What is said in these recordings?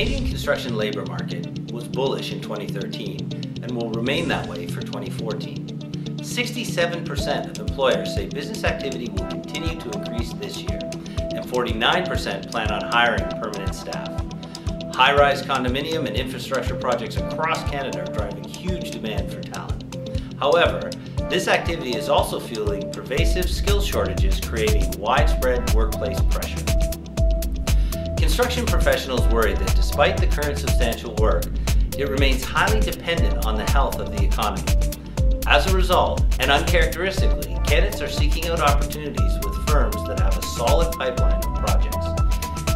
Canadian construction labour market was bullish in 2013 and will remain that way for 2014. 67% of employers say business activity will continue to increase this year, and 49% plan on hiring permanent staff. High-rise condominium and infrastructure projects across Canada are driving huge demand for talent. However, this activity is also fueling pervasive skill shortages, creating widespread workplace pressure. Construction professionals worry that despite the current substantial work, it remains highly dependent on the health of the economy. As a result, and uncharacteristically, candidates are seeking out opportunities with firms that have a solid pipeline of projects.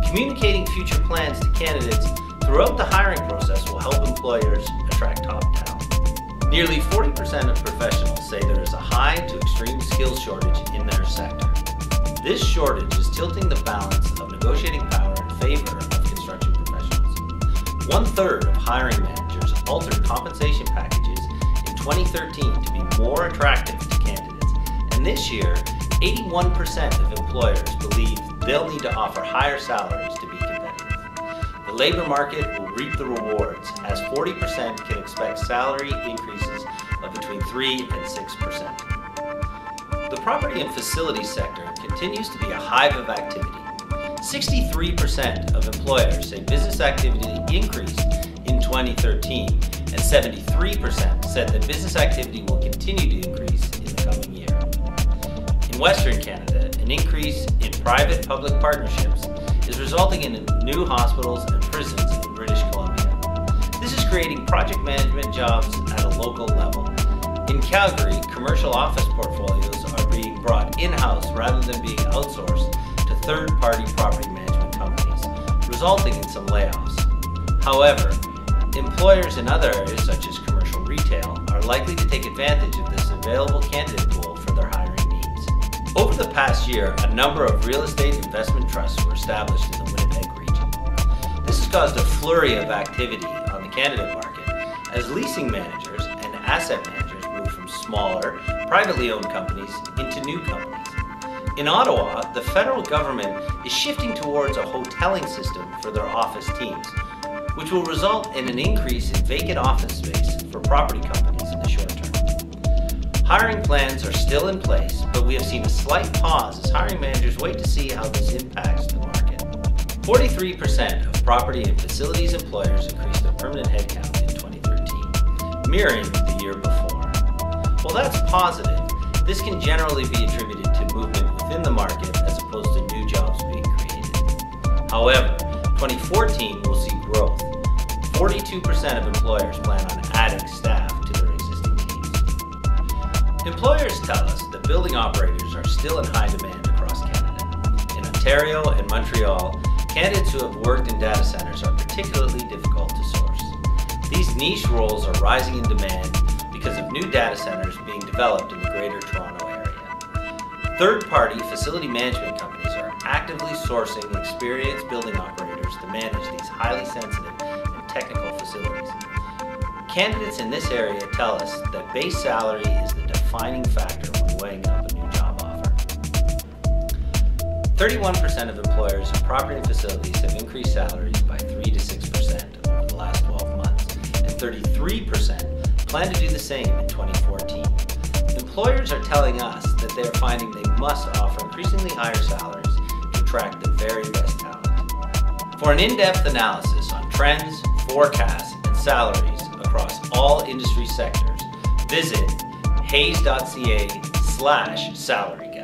Communicating future plans to candidates throughout the hiring process will help employers attract top talent. Nearly 40% of professionals say there is a high to extreme skills shortage in their sector. This shortage is tilting the balance of negotiating power in favor of construction professionals. 1/3 of hiring managers altered compensation packages in 2013 to be more attractive to candidates, and this year, 81% of employers believe they'll need to offer higher salaries to be competitive. The labour market will reap the rewards, as 40% can expect salary increases of between 3 and 6%. The property and facilities sector continues to be a hive of activity. 63% of employers say business activity increased in 2013, and 73% said that business activity will continue to increase in the coming year. In Western Canada, an increase in private-public partnerships is resulting in new hospitals and prisons in British Columbia. This is creating project management jobs at a local level. In Calgary, commercial office portfolios are being brought in-house rather than being outsourced to third-party property management companies, resulting in some layoffs. However, employers in other areas such as commercial retail are likely to take advantage of this available candidate pool for their hiring needs. Over the past year, a number of real estate investment trusts were established in the Winnipeg region. This has caused a flurry of activity on the candidate market as leasing managers and asset managers move from smaller, privately owned companies into new companies. In Ottawa, the federal government is shifting towards a hoteling system for their office teams, which will result in an increase in vacant office space for property companies in the short term. Hiring plans are still in place, but we have seen a slight pause as hiring managers wait to see how this impacts the market. 43% of property and facilities employers increased their permanent headcount in 2013, mirroring the year before. While that's positive, this can generally be attributed to movement within the market as opposed to new jobs being created. However, 2014 will see growth. 42% of employers plan on adding staff to their existing teams. Employers tell us that building operators are still in high demand across Canada. In Ontario and Montreal, candidates who have worked in data centers are particularly difficult to source. These niche roles are rising in demand because of new data centers being developed in the Greater Toronto area. Third-party facility management companies are actively sourcing experienced building operators to manage these highly sensitive and technical facilities. Candidates in this area tell us that base salary is the defining factor when weighing up a new job offer. 31% of employers in property and facilities have increased salaries by 3 to 6% over the last 12 months, and 33% plan to do the same in 2014. Employers are telling us that they are finding they must offer increasingly higher salaries to attract the very best talent. For an in-depth analysis on trends, forecasts, and salaries across all industry sectors, visit hayes.ca/salary.